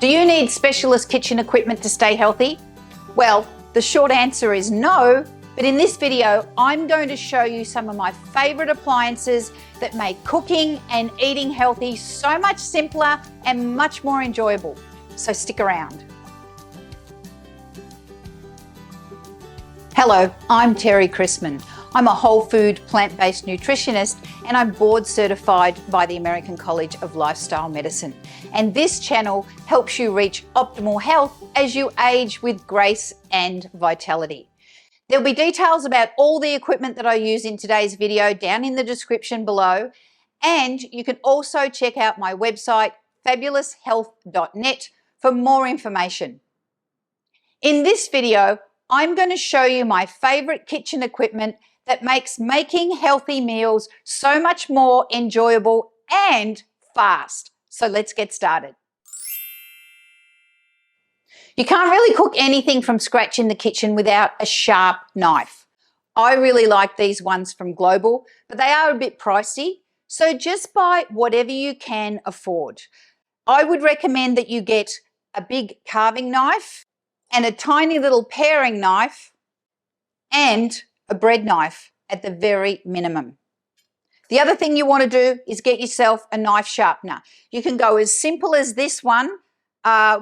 Do you need specialist kitchen equipment to stay healthy? Well, the short answer is no, but in this video, I'm going to show you some of my favorite appliances that make cooking and eating healthy so much simpler and much more enjoyable. So stick around. Hello, I'm Terry Chrisman. I'm a whole food, plant-based nutritionist, and I'm board certified by the American College of Lifestyle Medicine. And this channel helps you reach optimal health as you age with grace and vitality. There'll be details about all the equipment that I use in today's video down in the description below. And you can also check out my website, fabuloushealth.net, for more information. In this video, I'm going to show you my favorite kitchen equipment that makes making healthy meals so much more enjoyable and fast. So let's get started. You can't really cook anything from scratch in the kitchen without a sharp knife. I really like these ones from Global, but they are a bit pricey, so just buy whatever you can afford. I would recommend that you get a big carving knife and a tiny little paring knife and a bread knife at the very minimum. The other thing you want to do is get yourself a knife sharpener. You can go as simple as this one,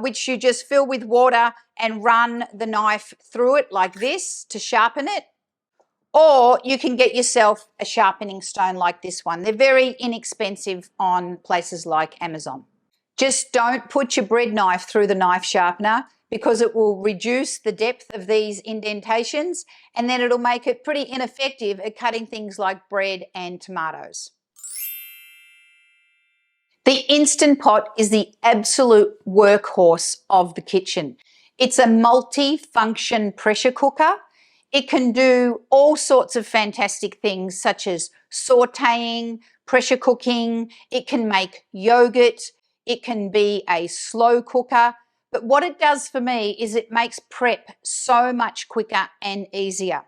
which you just fill with water and run the knife through it like this to sharpen it. Or you can get yourself a sharpening stone like this one. They're very inexpensive on places like Amazon. Just don't put your bread knife through the knife sharpener, because it will reduce the depth of these indentations, and then it'll make it pretty ineffective at cutting things like bread and tomatoes. The Instant Pot is the absolute workhorse of the kitchen. It's a multi-function pressure cooker. It can do all sorts of fantastic things such as sauteing, pressure cooking. It can make yogurt. It can be a slow cooker. But what it does for me is it makes prep so much quicker and easier.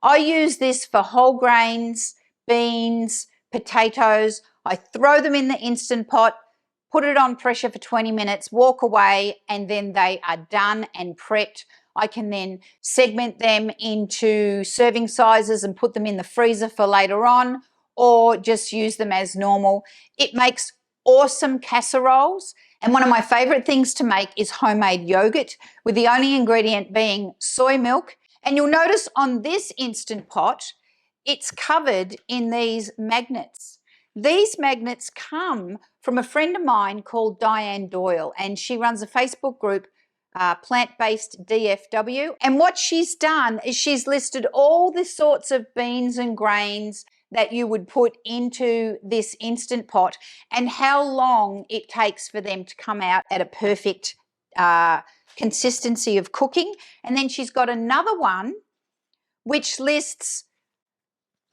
I use this for whole grains, beans, potatoes. I throw them in the Instant Pot, put it on pressure for 20 minutes, walk away, and then they are done and prepped. I can then segment them into serving sizes and put them in the freezer for later on, or just use them as normal. It makes awesome casseroles. And one of my favorite things to make is homemade yogurt, with the only ingredient being soy milk. And you'll notice on this Instant Pot, it's covered in these magnets. These magnets come from a friend of mine called Diane Doyle, and she runs a Facebook group, Plant-Based DFW. And what she's done is she's listed all the sorts of beans and grains that you would put into this Instant Pot and how long it takes for them to come out at a perfect consistency of cooking. And then she's got another one which lists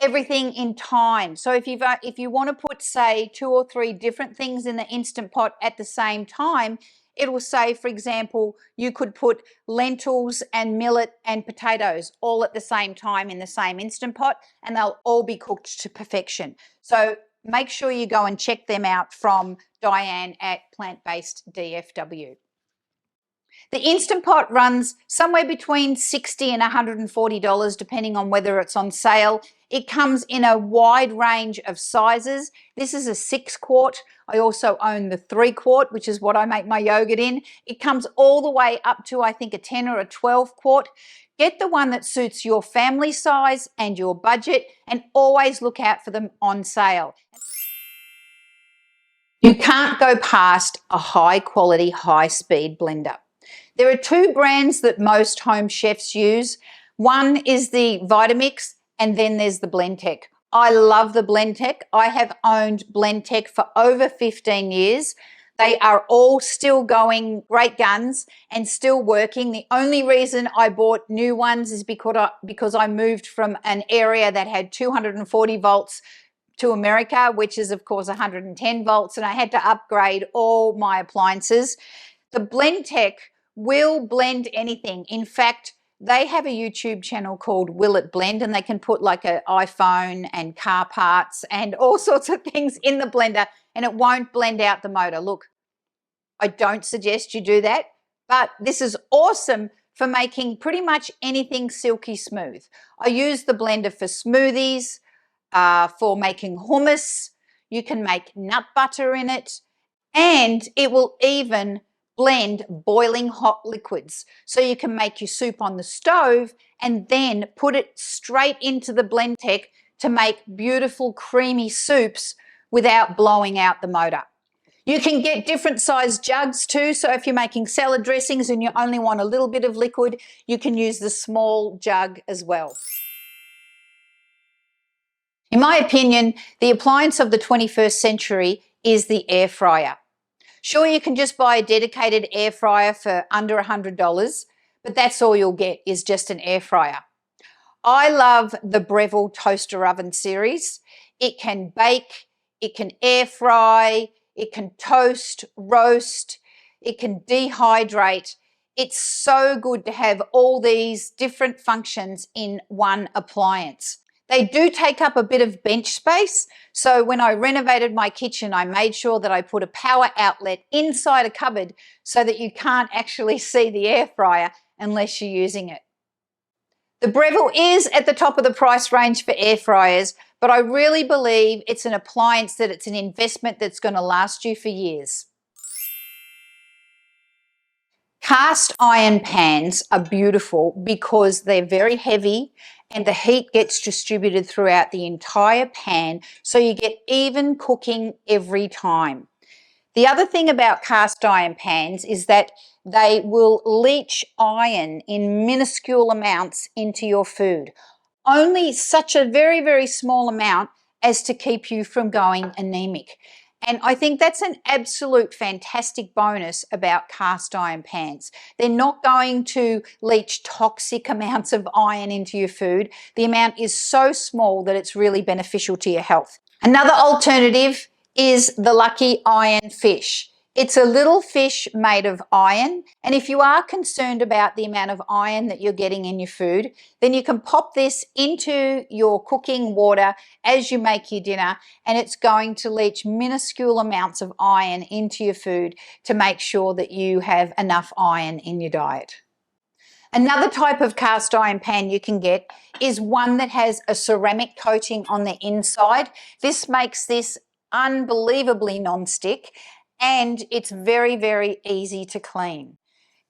everything in time. So if you want to put, say, 2 or 3 different things in the Instant Pot at the same time, it will say, for example, you could put lentils and millet and potatoes all at the same time in the same Instant Pot, and they'll all be cooked to perfection. So make sure you go and check them out from Diane at Plant-Based DFW. The Instant Pot runs somewhere between $60 and $140 depending on whether it's on sale. It comes in a wide range of sizes. This is a 6 quart. I also own the 3 quart, which is what I make my yogurt in. It comes all the way up to, I think, a 10 or a 12 quart. Get the one that suits your family size and your budget, and always look out for them on sale. You can't go past a high quality, high speed blender. There are 2 brands that most home chefs use. One is the Vitamix, and then there's the Blendtec. I love the Blendtec. I have owned Blendtec for over 15 years. They are all still going great guns and still working. The only reason I bought new ones is because I moved from an area that had 240 volts to America, which is of course 110 volts, and I had to upgrade all my appliances. The Blendtec will blend anything. In fact, they have a YouTube channel called Will It Blend, and they can put like an iPhone and car parts and all sorts of things in the blender, and it won't blend out the motor. Look, I don't suggest you do that, but this is awesome for making pretty much anything silky smooth. I use the blender for smoothies, for making hummus. You can make nut butter in it, and it will even blend boiling hot liquids. So you can make your soup on the stove and then put it straight into the Blendtec to make beautiful creamy soups without blowing out the motor. You can get different size jugs too. So if you're making salad dressings and you only want a little bit of liquid, you can use the small jug as well. In my opinion, the appliance of the 21st century is the air fryer. Sure, you can just buy a dedicated air fryer for under $100, but that's all you'll get is just an air fryer. I love the Breville toaster oven series. It can bake, it can air fry, it can toast, roast, it can dehydrate. It's so good to have all these different functions in one appliance. They do take up a bit of bench space. So when I renovated my kitchen, I made sure that I put a power outlet inside a cupboard so that you can't actually see the air fryer unless you're using it. The Breville is at the top of the price range for air fryers, but I really believe it's an appliance that it's an investment that's going to last you for years. Cast iron pans are beautiful because they're very heavy and the heat gets distributed throughout the entire pan, so you get even cooking every time. The other thing about cast iron pans is that they will leach iron in minuscule amounts into your food. Only such a very, very small amount as to keep you from going anemic. And I think that's an absolute fantastic bonus about cast iron pans. They're not going to leach toxic amounts of iron into your food. The amount is so small that it's really beneficial to your health. Another alternative is the Lucky Iron Fish. It's a little fish made of iron, and if you are concerned about the amount of iron that you're getting in your food, then you can pop this into your cooking water as you make your dinner, and it's going to leach minuscule amounts of iron into your food to make sure that you have enough iron in your diet. Another type of cast iron pan you can get is one that has a ceramic coating on the inside. This makes this unbelievably non-stick, and it's very, very easy to clean.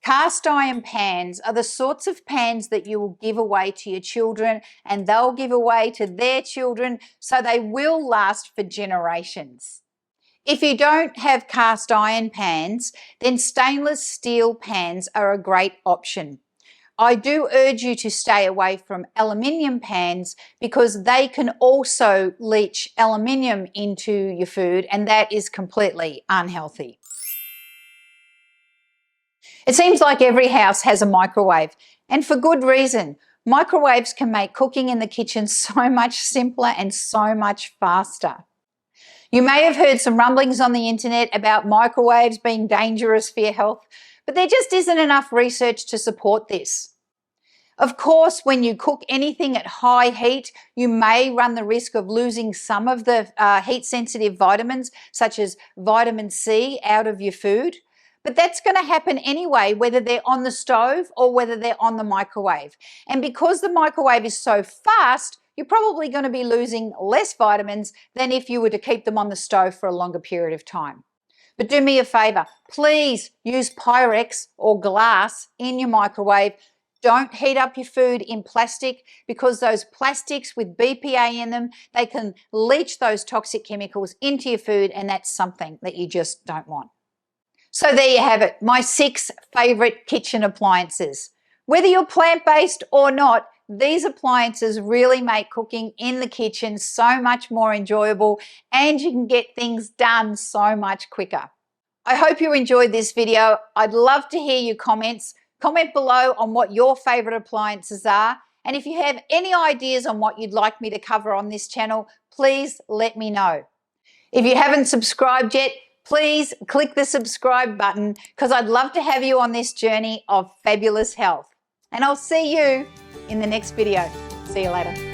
Cast iron pans are the sorts of pans that you will give away to your children, and they'll give away to their children, so they will last for generations. If you don't have cast iron pans, then stainless steel pans are a great option. I do urge you to stay away from aluminium pans because they can also leach aluminium into your food, and that is completely unhealthy. It seems like every house has a microwave, and for good reason. Microwaves can make cooking in the kitchen so much simpler and so much faster. You may have heard some rumblings on the internet about microwaves being dangerous for your health, but there just isn't enough research to support this. Of course, when you cook anything at high heat, you may run the risk of losing some of the heat-sensitive vitamins, such as vitamin C, out of your food. But that's going to happen anyway, whether they're on the stove or whether they're on the microwave. And because the microwave is so fast, you're probably going to be losing less vitamins than if you were to keep them on the stove for a longer period of time. But do me a favor, please use Pyrex or glass in your microwave. Don't heat up your food in plastic, because those plastics with BPA in them, they can leach those toxic chemicals into your food, and that's something that you just don't want. So there you have it, my 6 favorite kitchen appliances. Whether you're plant-based or not, these appliances really make cooking in the kitchen so much more enjoyable, and you can get things done so much quicker. I hope you enjoyed this video. I'd love to hear your comments. Comment below on what your favorite appliances are. And if you have any ideas on what you'd like me to cover on this channel, please let me know. If you haven't subscribed yet, please click the subscribe button, because I'd love to have you on this journey of fabulous health. And I'll see you in the next video. See you later.